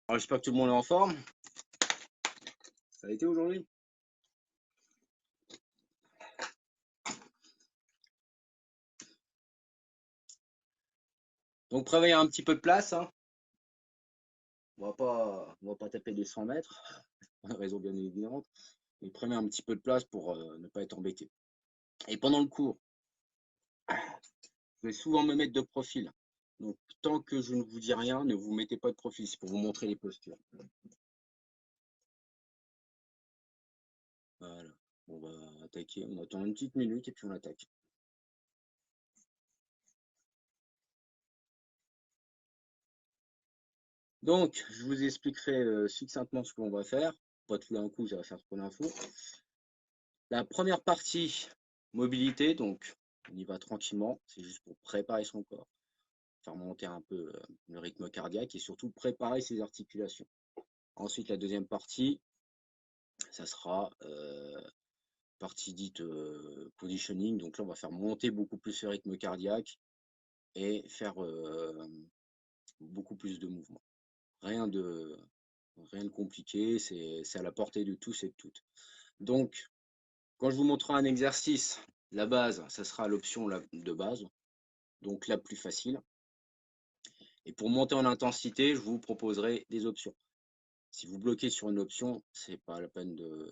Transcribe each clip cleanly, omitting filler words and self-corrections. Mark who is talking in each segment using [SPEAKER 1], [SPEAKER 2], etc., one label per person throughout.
[SPEAKER 1] Alors, j'espère que tout le monde est en forme. Ça a été aujourd'hui? Donc, prévoyez un petit peu de place, hein. On va pas taper les 100 mètres, pour une raison bien évidente. Mais prenez un petit peu de place pour ne pas être embêté. Et pendant le cours, je vais souvent me mettre de profil. Donc, tant que je ne vous dis rien, ne vous mettez pas de profil. C'est pour vous montrer les postures. Voilà. On va attaquer. On attend une petite minute et puis on attaque. Donc, je vous expliquerai succinctement ce qu'on va faire. Pas tout d'un coup, ça va faire trop d'infos. La première partie, mobilité, donc on y va tranquillement, c'est juste pour préparer son corps, faire monter un peu le rythme cardiaque et surtout préparer ses articulations. Ensuite, la deuxième partie, ça sera partie dite conditioning, donc là on va faire monter beaucoup plus le rythme cardiaque et faire beaucoup plus de mouvements. Rien de, rien de compliqué, c'est à la portée de tous et de toutes. Donc, quand je vous montrerai un exercice, la base, ça sera l'option de base, donc la plus facile. Et pour monter en intensité, je vous proposerai des options. Si vous bloquez sur une option, c'est pas la peine de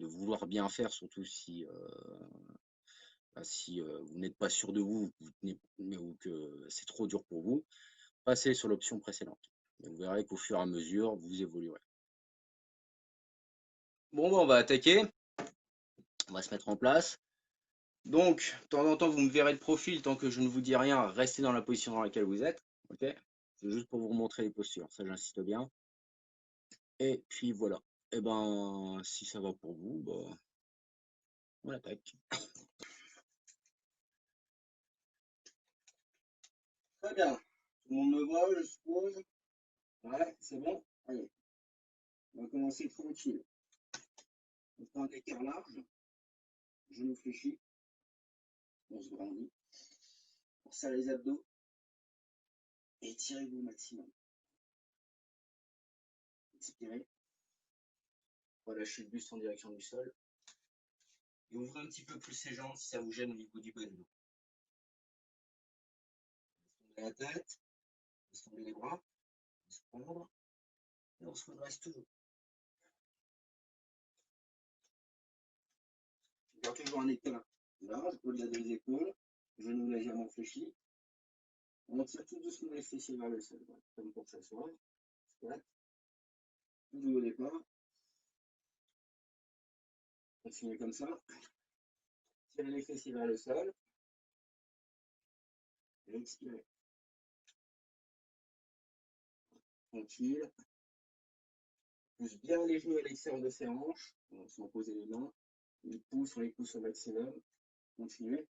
[SPEAKER 1] vouloir bien faire, surtout si vous n'êtes pas sûr de vous, ou que c'est trop dur pour vous. Passez sur l'option précédente. Et vous verrez qu'au fur et à mesure, vous évoluerez. Bon, on va attaquer. On va se mettre en place. Donc, de temps en temps, vous me verrez de profil. Tant que je ne vous dis rien, restez dans la position dans laquelle vous êtes. Ok? C'est juste pour vous montrer les postures. Ça, j'insiste bien. Et puis voilà. Et ben, si ça va pour vous, bah, on attaque. Très bien. Tout le monde me voit, je suppose. Ouais, c'est bon. Allez, on va commencer tranquille. On prend un écart large. Genou fléchi. On se grandit. On serre les abdos. Et étirez-vous au maximum. Expirez. Relâchez le buste en direction du sol. Et ouvrez un petit peu plus les jambes si ça vous gêne au niveau du bas du dos. Laisse tomber la tête. Laisse tomber les bras. On se prendre. Et on se redresse toujours. Garde toujours un écart large au-delà des épaules. Genoux légèrement fléchis. On tire tout doucement les fessiers vers le sol, comme pour s'asseoir. Squat. Tout doux au départ. Continuez comme ça. Tirez les fessiers vers le sol. Et expirez. Tranquille. Pousse bien les genoux à l'extérieur de ses hanches, sans poser les mains. On les pousse au maximum. Continuez.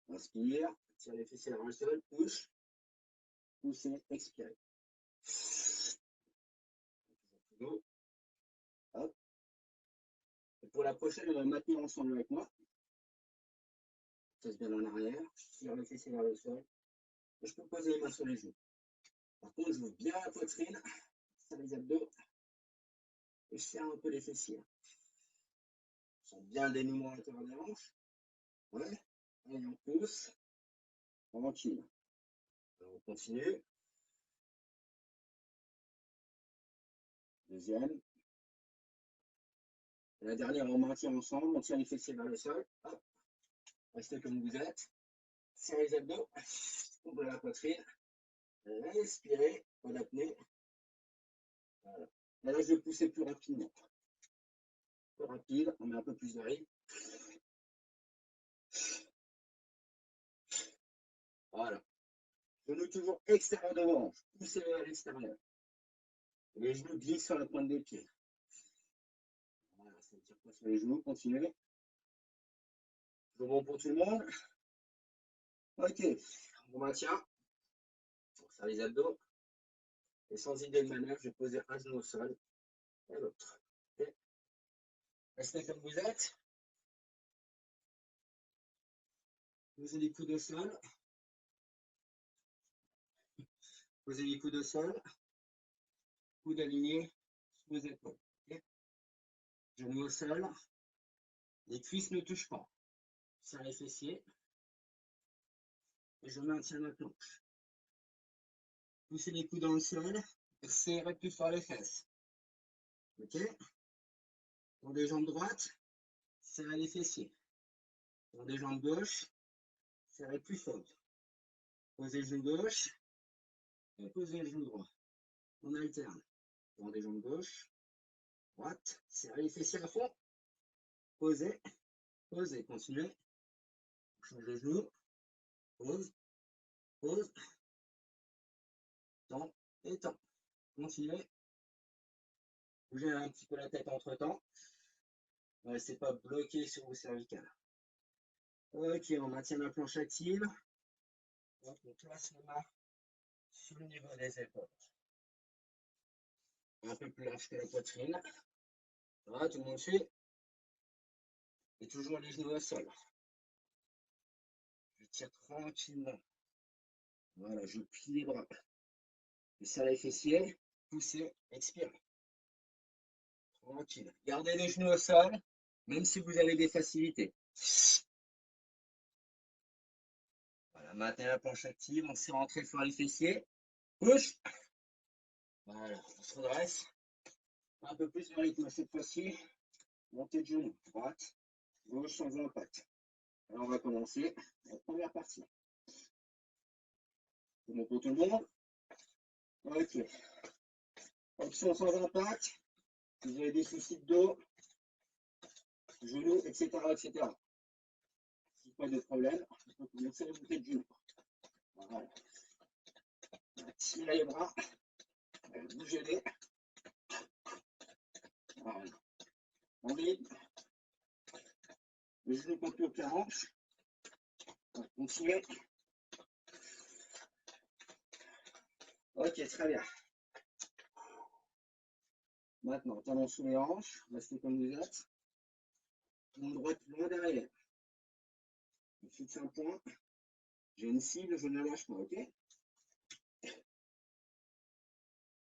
[SPEAKER 1] Inspire. Tire les fessiers vers le sol. Pousse. Poussez. Expirez. Hop. Et pour la prochaine, on va maintenir ensemble avec moi. Passe bien en arrière. Tire les fessiers vers le sol. Et je peux poser les mains sur les genoux. Par contre, je veux bien la poitrine. Serre les abdos. Et je serre un peu les fessiers. Je sens bien le dénouement à l'intérieur des hanches. Ouais. Allez, on pousse. Tranquille. Alors, on continue. Deuxième. Et la dernière, on maintient ensemble. On tire les fessiers vers le sol. Hop. Restez comme vous êtes. Serrez les abdos. Ouvrez la poitrine. Respirez. Pas d'apnée. Voilà. Et là, je vais pousser plus rapidement. Plus rapide. On met un peu plus de rythme. Voilà. Genoux toujours extérieur de hanche. Poussez à l'extérieur. Les genoux glissent sur la pointe des pieds. Voilà, ça ne tire pas sur les genoux. Continuez. C'est bon pour tout le monde? Ok. On maintient. On serre les abdos. Et sans idée de manœuvre, je vais poser un genou au sol et l'autre. Okay. Restez comme vous êtes. Posez les coudes au sol. Posez les coudes au sol. Coudes alignés sous les épaules. Okay. Genoux au sol. Les cuisses ne touchent pas. Serre les fessiers. Et je maintiens ma planche. Poussez les coudes dans le sol. Serrez plus fort les fesses. Ok. Pour les jambes droites, serrez les fessiers. Pour les jambes gauches, serrez plus fort. Posez le genou gauche et posez le genou droit. On alterne. Pour les jambes gauche, droite, serrez les fessiers à fond. Posez, posez, continuez. Change de genou. Pose, pose. Temps et temps. Continuez. Bougez un petit peu la tête entre temps. Ne restez pas bloqué sur vos cervicales. Ok, on maintient la planche active. Donc, on place les mains sur le niveau des épaules. Un peu plus large que la poitrine. Voilà, tout le monde suit. Et toujours les genoux au sol. Je tire tranquillement. Voilà, je plie les bras. Je serre les fessiers. Poussez, expirez. Tranquille. Gardez les genoux au sol, même si vous avez des facilités. Voilà, maintenez la planche active. On s'est rentré sur les fessiers. Push. Voilà, on se redresse. Un peu plus de rythme cette fois-ci. Montée de genoux. Droite, gauche sans impact. Alors on va commencer la première partie. C'est bon pour tout le monde? Ok. Option sans impact. Si vous avez des soucis de dos, genoux, etc., etc. Si pas de problème, on peut commencer la montée de genoux. Voilà. Tirez les bras. Bougez-les. Voilà. On rythme. Le genou contre le hanche. On continue. Ok, très bien. Maintenant, talons sous les hanches. Restez comme vous êtes. Main droite loin derrière. Je fixe un point. J'ai une cible, je ne lâche pas, ok?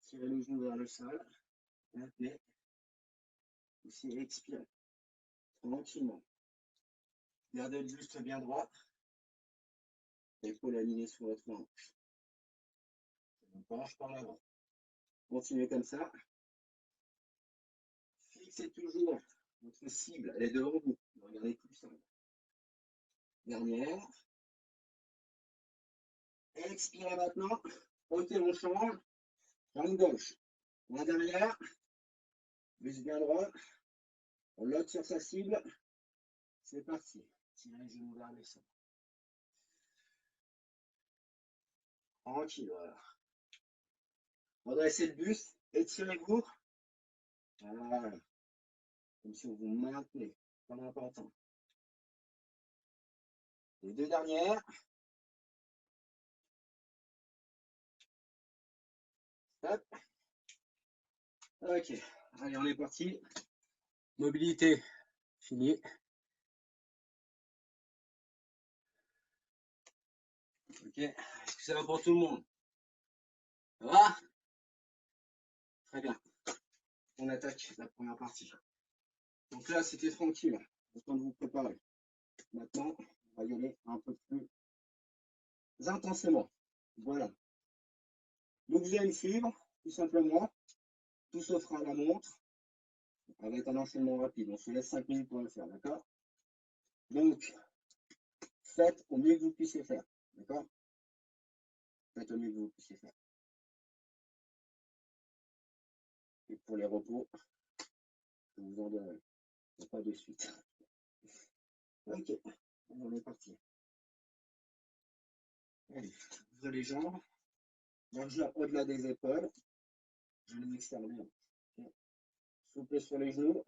[SPEAKER 1] Tirez le genou vers le sol. Maintenez. Aussi, expirez. Tranquillement. Gardez le buste bien droit. L'épaule alignée sur votre hanche. On penche par l'avant. Continuez comme ça. Fixez toujours votre cible. Elle est devant vous. Ne regardez plus ça. Dernière. Expirez maintenant. Ok, on change. Jambe gauche. Main derrière. Buste bien droit. On lock sur sa cible. C'est parti. Tirez les genoux vers le sol. Tranquille, voilà. Redressez le buste. Étirez-vous. Voilà. Comme si vous vous maintenez. Pas important. Les deux dernières. Hop. Ok. Allez, on est parti. Mobilité. Fini. Ok. Est-ce que ça va pour tout le monde? Ça va? Très bien. On attaque la première partie. Donc là, c'était tranquille. Le temps de vous préparer. Maintenant, on va y aller un peu plus intensément. Voilà. Donc vous allez me suivre, tout simplement. Tout se fera à la montre, avec un enchaînement rapide. On se laisse 5 minutes pour le faire, d'accord? Donc, faites au mieux que vous puissiez faire. D'accord? Faites au mieux que vous puissiez faire. Et pour les repos, je vous en donnerai. Pas de suite. Ok, on est parti. Allez, ouvrez les jambes. Largeur au-delà des épaules. Genoux extérieurs. Okay. Souple sur les genoux.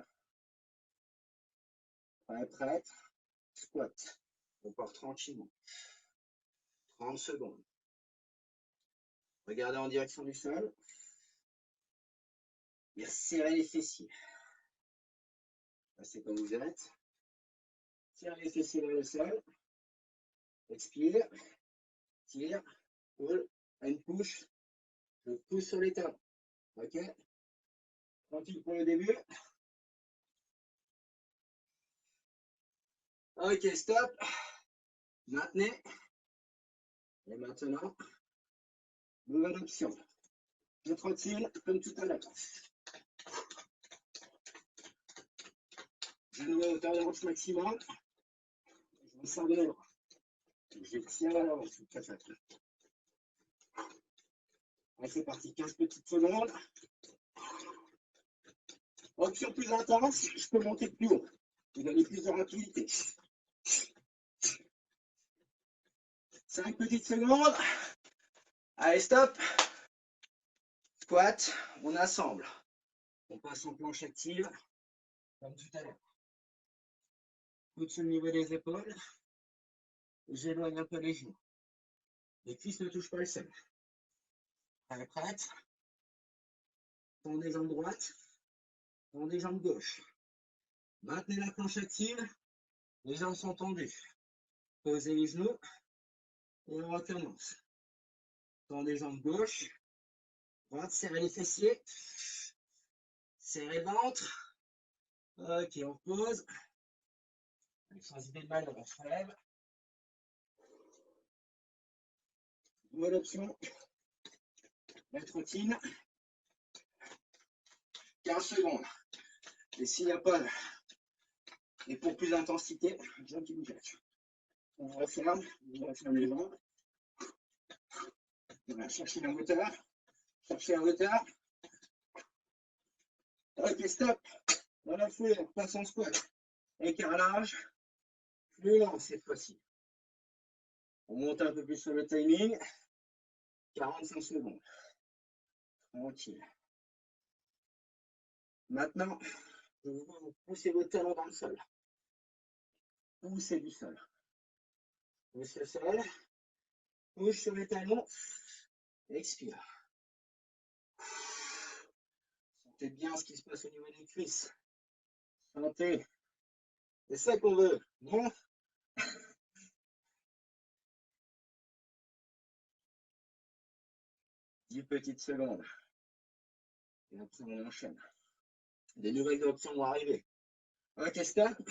[SPEAKER 1] Prête. Squat. On part tranquillement. 30 secondes. Regardez en direction du sol. Et serrez les fessiers. Restez comme vous êtes. Serrez les fessiers vers le sol. Expire, tire, pull, and push. Je pousse sur les talons. OK? Tranquille pour le début. OK, stop. Maintenez. Et maintenant, nouvelle option. Je trottine comme tout à l'heure. Je mets à hauteur de hanche maximum. Je me sers de mes bras. Je tire à l'avant, c'est très facile. Allez, c'est parti, 15 petites secondes. Option plus intense, je peux monter plus haut. Vous avez plus de rapidité. 5 petites secondes. Allez, stop. Squat, on assemble. On passe en planche active, comme tout à l'heure. Coude sur le niveau des épaules. J'éloigne un peu les genoux. Les cuisses ne touchent pas le sol. Allez, prête. Tendez les jambes droites. Tendez les jambes gauche. Maintenez la planche active. Les jambes sont tendues. Posez les genoux. Et on recommence. Tendez les jambes gauche. Droite, serrez les fessiers. Serrez le ventre. Ok, on pose. Sans idée de mal, on se relève. Nouvelle option. La trottine. 15 secondes. Et s'il n'y a pas, et pour plus d'intensité, jump in jack. On referme les jambes. On va chercher la hauteur. Chercher la hauteur. Ok, stop. Dans la foulée, on passe en squat. Écart large. Plus lent cette fois-ci. On monte un peu plus sur le timing. 45 secondes. Tranquille. Maintenant, je vous vois vous pousser vos talons dans le sol. Poussez du sol. Pousse le sol. Pousse sur les talons. Expire. Sentez bien ce qui se passe au niveau des cuisses. Sentez. C'est ça qu'on veut, non? Dix petites secondes. Et après, on enchaîne. Des nouvelles options vont arriver. Ok, stop.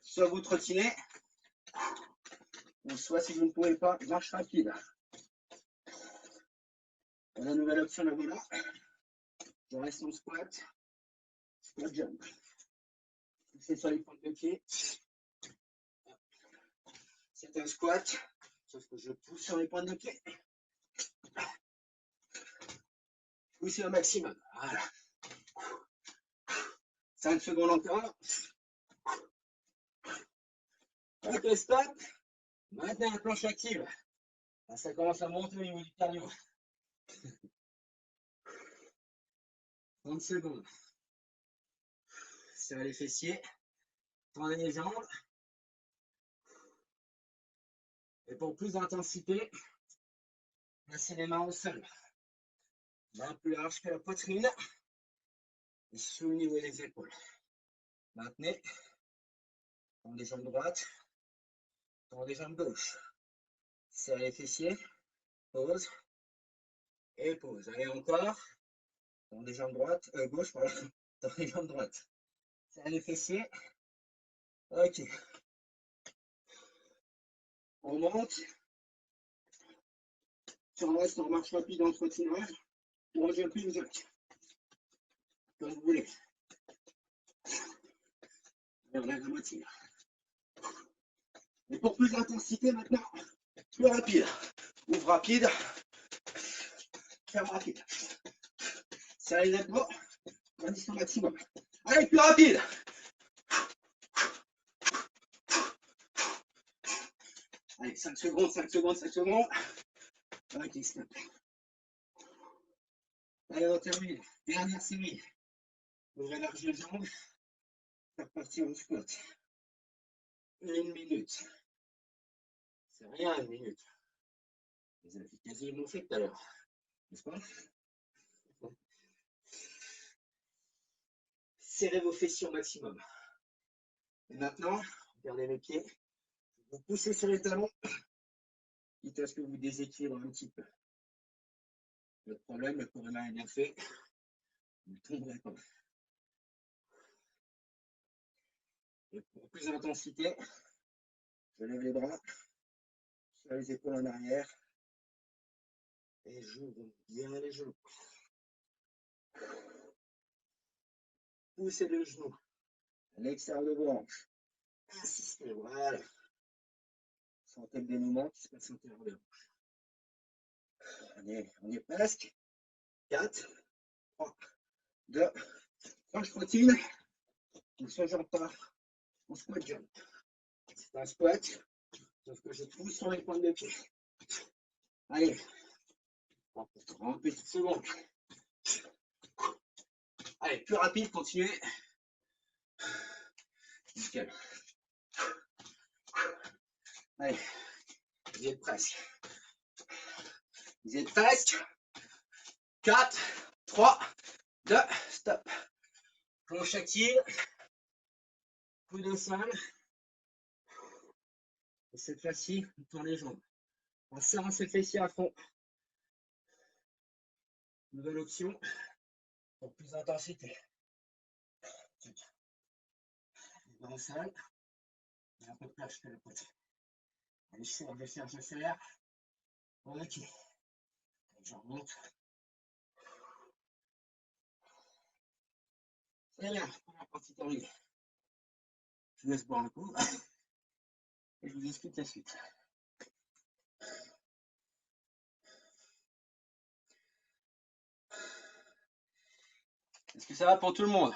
[SPEAKER 1] Soit vous trottinez, ou soit si vous ne pouvez pas, marche rapide. La nouvelle option, la voilà. Je reste en squat. Squat jump. C'est sur les pointes de pied. C'est un squat, sauf que je pousse sur les pointes de pied. Poussez au maximum. Voilà. 5 secondes encore. Ok, stop. Maintenant la planche active. Là, ça commence à monter au niveau du cardio. 30 secondes. Serrez les fessiers. Tendez les jambes. Et pour plus d'intensité, placez les mains au sol. Main plus large que la poitrine. Et sous le niveau des épaules. Maintenez. Tendez les jambes droites. Tendez les jambes gauche. Serrez les fessiers. Pause. Et pause. Allez encore. Tendez les jambes droites. Gauche, voilà. Tendez les jambes droites. Serrez les fessiers. Ok. On monte. Si on reste en marche rapide en trottinage, ou en jumping jack. Comme vous voulez. Et on a la moitié. Et pour plus d'intensité maintenant, plus rapide. Ouvre rapide. Ferme rapide. Serrez les épaules. Condition maximum. Allez, plus rapide. Allez, 5 secondes, 5 secondes, 5 secondes. Ok, stop. Allez, on termine. Dernière série. Ouvrez large les jambes. Faire partir au squat. 1 minute. C'est rien, 1 minute. Vous avez quasiment fait tout à l'heure. N'est-ce pas? Serrez vos fessiers au maximum. Et maintenant, regardez mes pieds. Vous poussez sur les talons, quitte à ce que vous déséquilibrez un petit peu. Le problème, le corps humain est bien fait, vous ne tomberez pas. Et pour plus d'intensité, je lève les bras, sur les épaules en arrière, et j'ouvre bien les genoux. Poussez le genou à l'extérieur de vos hanches. Insistez, voilà. Sentez le dénouement qui se passe à l'intérieur des hanches. On est presque. 4, 3, 2, 3, je trottine. Ne changeons pas. On squat jump. C'est un squat, sauf que je pousse sur les pointes de pied. Allez, pour 30 petites secondes. Allez, plus rapide, continuez. Nickel. Allez, vous y êtes presque. Vous y êtes presque. 4, 3, 2, stop. Planche active. Coude au sol. Et cette fois-ci, on tourne les jambes. On serre ses fessiers à fond. Nouvelle option pour plus d'intensité. Dans le sol. Il y a un peu de place que le côté. Allez, je serre. Ok. Je remonte. C'est bien, première partie terminée. Je vous laisse boire un coup et je vous explique la suite. Est-ce que ça va pour tout le monde?